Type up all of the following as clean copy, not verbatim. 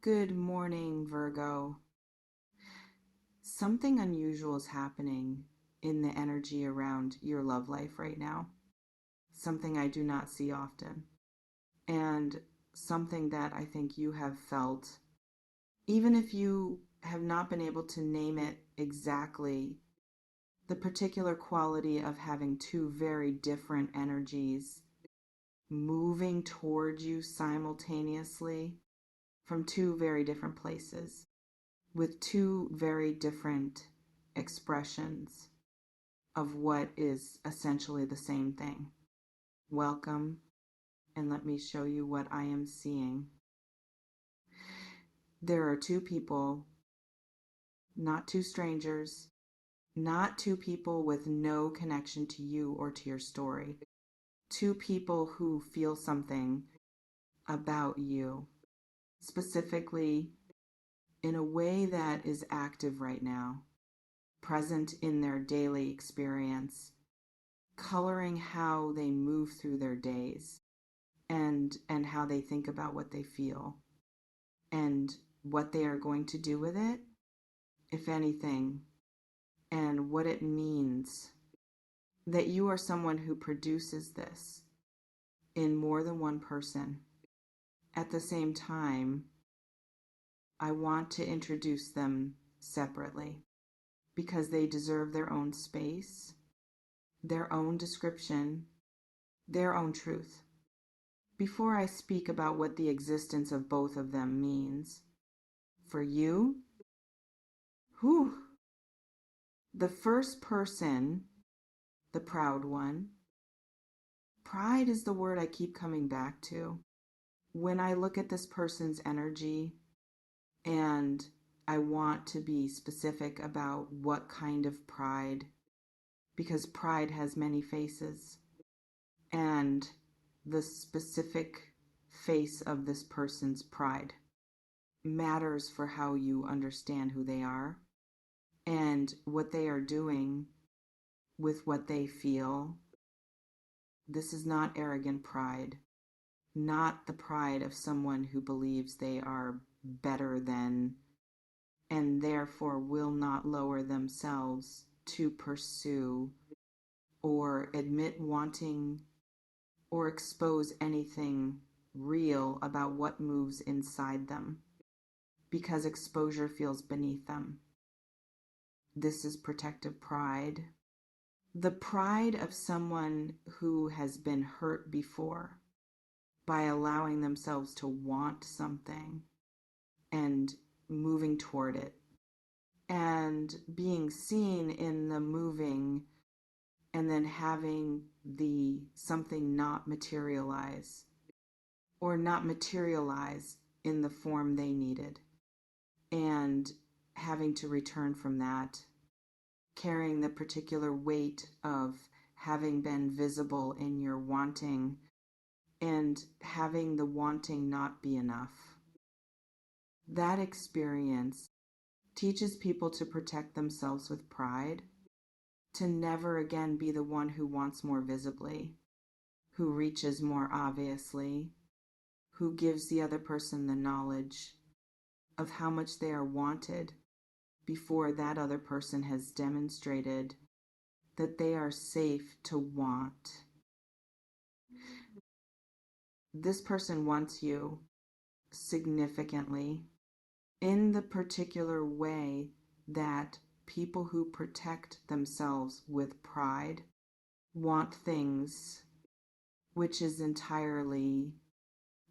Good morning, Virgo. Something unusual is happening in the energy around your love life right now. Something I do not see often. And something that I think you have felt, even if you have not been able to name it exactly, the particular quality of having two very different energies moving toward you simultaneously from two very different places, with two very different expressions of what is essentially the same thing. Welcome, and let me show you what I am seeing. There are two people, not two strangers, not two people with no connection to you or to your story. Two people who feel something about you, specifically in a way that is active right now, present in their daily experience, coloring how they move through their days and how they think about what they feel and what they are going to do with it, if anything, and what it means that you are someone who produces this in more than one person. At the same time, I want to introduce them separately because they deserve their own space, their own description, their own truth. Before I speak about what the existence of both of them means, for you, whew, the first person, the proud one, pride is the word I keep coming back to. When I look at this person's energy and I want to be specific about what kind of pride, because pride has many faces, and the specific face of this person's pride matters for how you understand who they are and what they are doing with what they feel. This is not arrogant pride, not the pride of someone who believes they are better than and therefore will not lower themselves to pursue or admit wanting or expose anything real about what moves inside them because exposure feels beneath them. This is protective pride. The pride of someone who has been hurt before by allowing themselves to want something and moving toward it and being seen in the moving and then having the something not materialize or not materialize in the form they needed and having to return from that, carrying the particular weight of having been visible in your wanting and having the wanting not be enough. That experience teaches people to protect themselves with pride, to never again be the one who wants more visibly, who reaches more obviously, who gives the other person the knowledge of how much they are wanted before that other person has demonstrated that they are safe to want. This person wants you significantly in the particular way that people who protect themselves with pride want things, which is entirely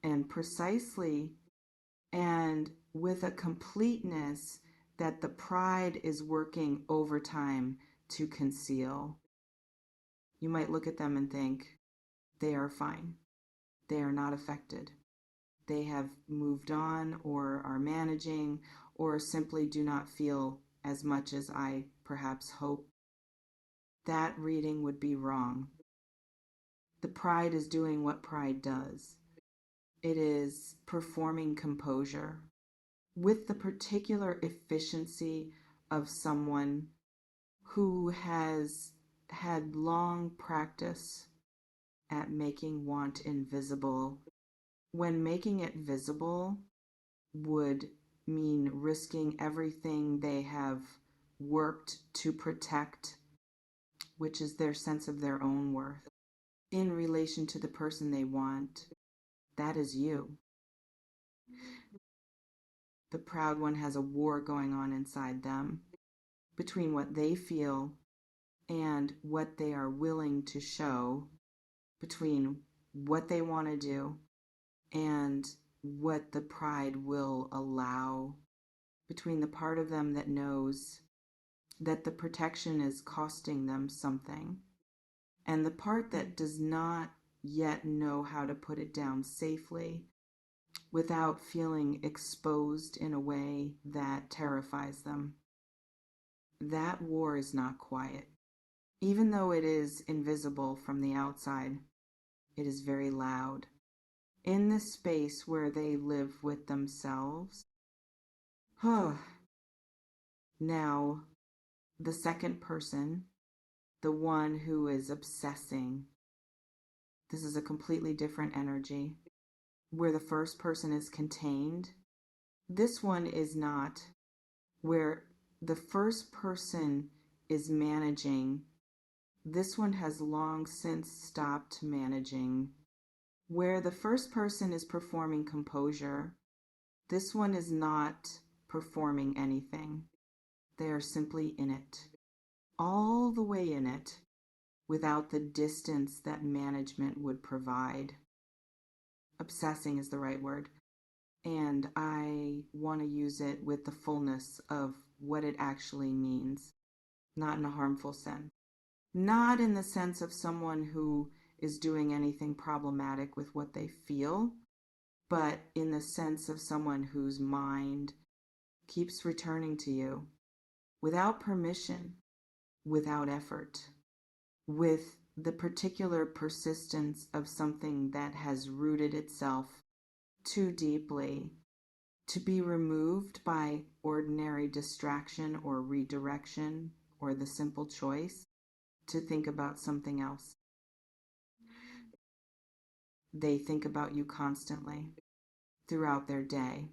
and precisely and with a completeness that the pride is working overtime to conceal. You might look at them and think, they are fine. They are not affected. They have moved on or are managing or simply do not feel as much as I perhaps hope. That reading would be wrong. The pride is doing what pride does. It is performing composure with the particular efficiency of someone who has had long practice at making want invisible. When making it visible, would mean risking everything they have worked to protect, which is their sense of their own worth, in relation to the person they want. That is you. The proud one has a war going on inside them between what they feel and what they are willing to show, between what they want to do and what the pride will allow, between the part of them that knows that the protection is costing them something and the part that does not yet know how to put it down safely without feeling exposed in a way that terrifies them. That war is not quiet. Even though it is invisible from the outside, it is very loud. In the space where they live with themselves. Now, the second person, the one who is obsessing, this is a completely different energy. Where the first person is contained, this one is not. Where the first person is managing, this one has long since stopped managing. Where the first person is performing composure, this one is not performing anything. They are simply in it, all the way in it, without the distance that management would provide. Obsessing is the right word, and I want to use it with the fullness of what it actually means, not in a harmful sense. Not in the sense of someone who is doing anything problematic with what they feel, but in the sense of someone whose mind keeps returning to you without permission, without effort, with the particular persistence of something that has rooted itself too deeply to be removed by ordinary distraction or redirection or the simple choice to think about something else. They think about you constantly throughout their day,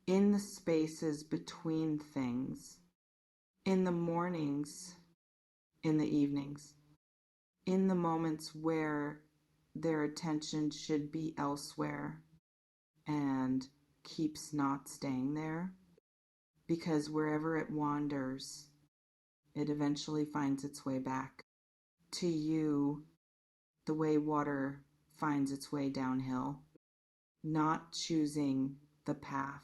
in the spaces between things, in the mornings, in the evenings, in the moments where their attention should be elsewhere and keeps not staying there, because wherever it wanders, it eventually finds its way back to you, the way water finds its way downhill, not choosing the path,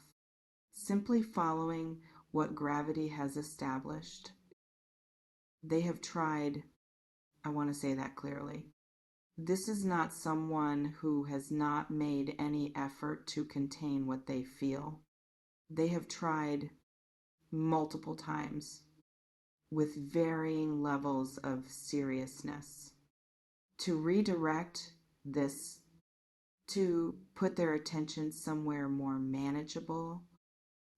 simply following what gravity has established. They have tried, I want to say that clearly. This is not someone who has not made any effort to contain what they feel. They have tried multiple times with varying levels of seriousness to redirect this, to put their attention somewhere more manageable,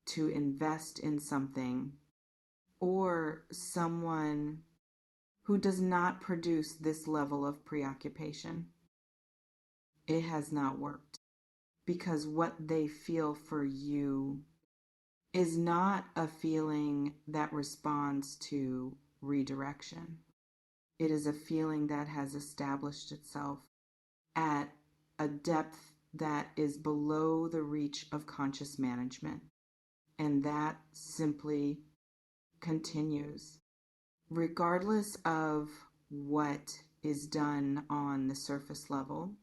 to invest in something or someone who does not produce this level of preoccupation. It has not worked because what they feel for you is not a feeling that responds to redirection. It is a feeling that has established itself at a depth that is below the reach of conscious management. And that simply continues, regardless of what is done on the surface level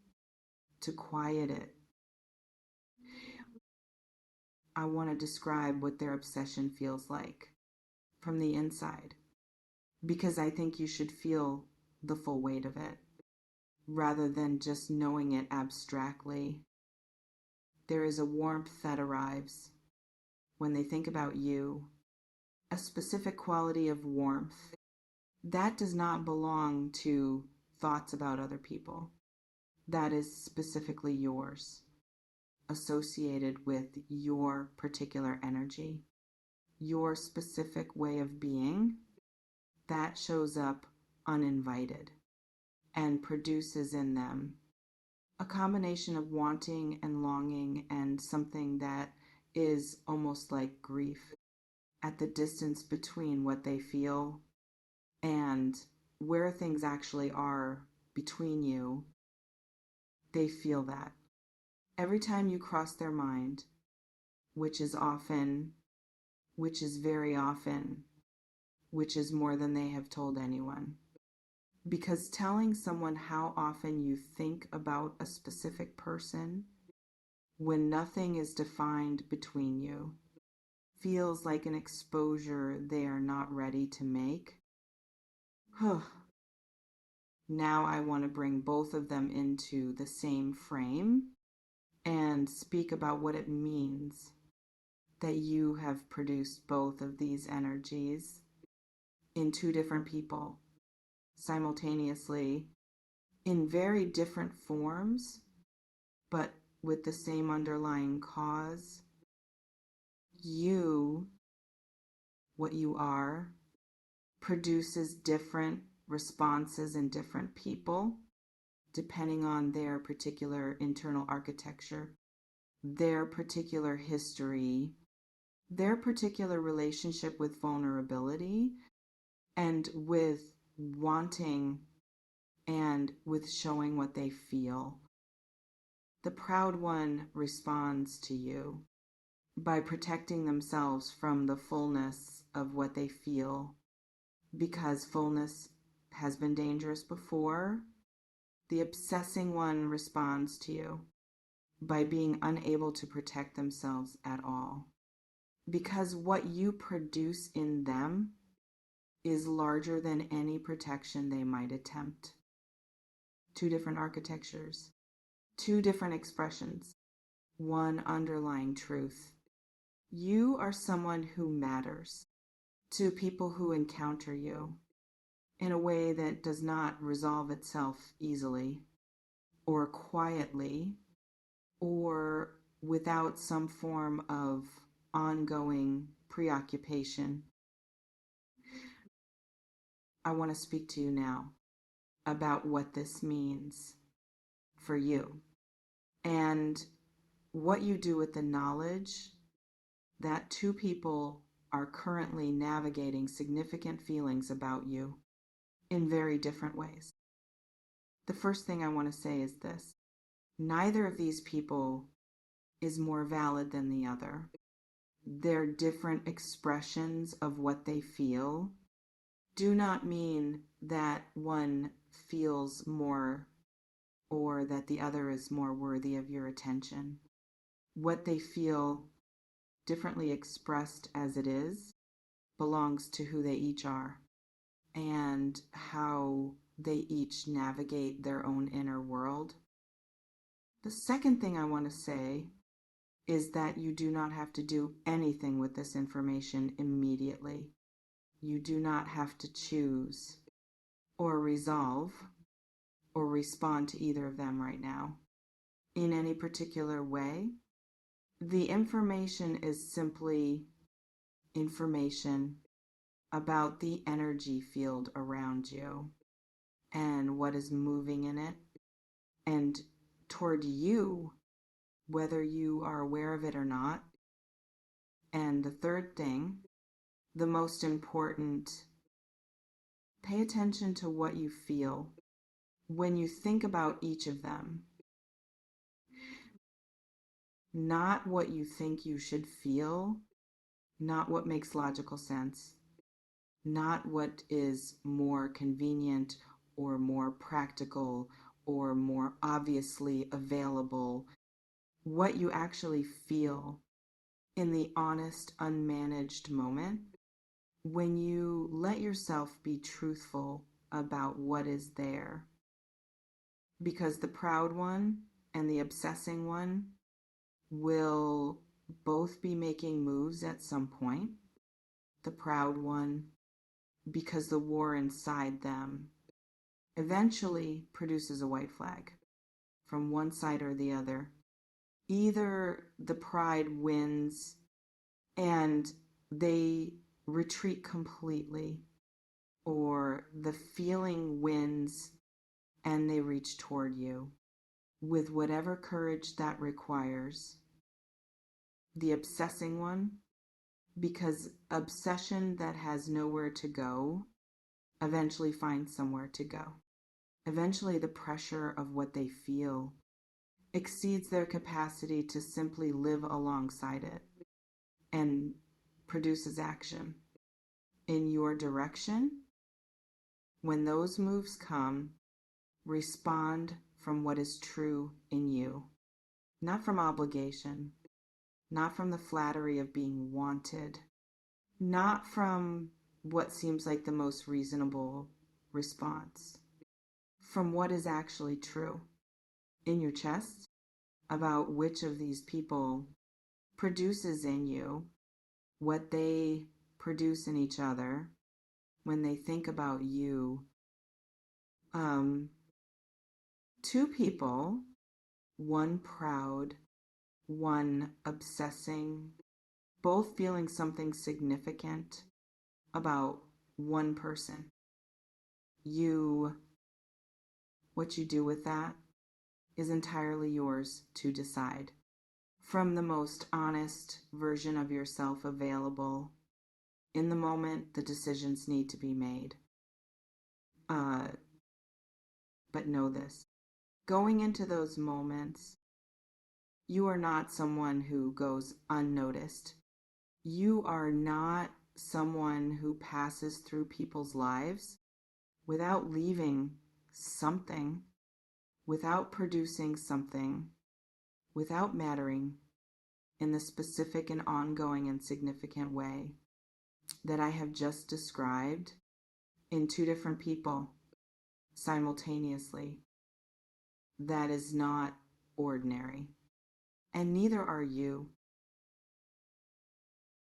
to quiet it. I want to describe what their obsession feels like from the inside, because I think you should feel the full weight of it rather than just knowing it abstractly. There is a warmth that arrives when they think about you, a specific quality of warmth that does not belong to thoughts about other people. That is specifically yours, associated with your particular energy, your specific way of being that shows up uninvited and produces in them a combination of wanting and longing and something that is almost like grief at the distance between what they feel and where things actually are between you. They feel that. Every time you cross their mind, which is often, which is very often, which is more than they have told anyone. Because telling someone how often you think about a specific person when nothing is defined between you feels like an exposure they are not ready to make. Now I want to bring both of them into the same frame and speak about what it means that you have produced both of these energies in two different people simultaneously in very different forms, but with the same underlying cause. You, what you are, produces different responses in different people depending on their particular internal architecture, their particular history, their particular relationship with vulnerability, and with wanting and with showing what they feel. The proud one responds to you by protecting themselves from the fullness of what they feel, because fullness has been dangerous before. The obsessing one responds to you by being unable to protect themselves at all, because what you produce in them is larger than any protection they might attempt. Two different architectures, two different expressions, one underlying truth. You are someone who matters to people who encounter you in a way that does not resolve itself easily or quietly or without some form of ongoing preoccupation. I want to speak to you now about what this means for you and what you do with the knowledge that two people are currently navigating significant feelings about you in very different ways. The first thing I want to say is this: neither of these people is more valid than the other. Their different expressions of what they feel do not mean that one feels more or that the other is more worthy of your attention. What they feel, differently expressed as it is, belongs to who they each are and how they each navigate their own inner world. The second thing I want to say is that you do not have to do anything with this information immediately. You do not have to choose or resolve or respond to either of them right now in any particular way. The information is simply information about the energy field around you and what is moving in it and toward you, whether you are aware of it or not. And the third thing, the most important, pay attention to what you feel when you think about each of them. Not what you think you should feel, not what makes logical sense, not what is more convenient or more practical or more obviously available. What you actually feel in the honest, unmanaged moment when you let yourself be truthful about what is there. Because the proud one and the obsessing one will both be making moves at some point. The proud one, because the war inside them eventually produces a white flag from one side or the other. Either the pride wins and they retreat completely, or the feeling wins and they reach toward you with whatever courage that requires. the obsessing one, because obsession that has nowhere to go eventually finds somewhere to go. Eventually, the pressure of what they feel exceeds their capacity to simply live alongside it and produces action in your direction. When those moves come, respond from what is true in you, not from obligation, not from the flattery of being wanted, not from what seems like the most reasonable response, from what is actually true in your chest about which of these people produces in you what they produce in each other when they think about you. Two people, one proud, one obsessing, both feeling something significant about one person. What you do with that is entirely yours to decide. From the most honest version of yourself available, in the moment, the decisions need to be made. But know this, going into those moments, you are not someone who goes unnoticed. You are not someone who passes through people's lives without leaving something, without producing something, without mattering in the specific and ongoing and significant way that I have just described in two different people simultaneously. That is not ordinary. And neither are you.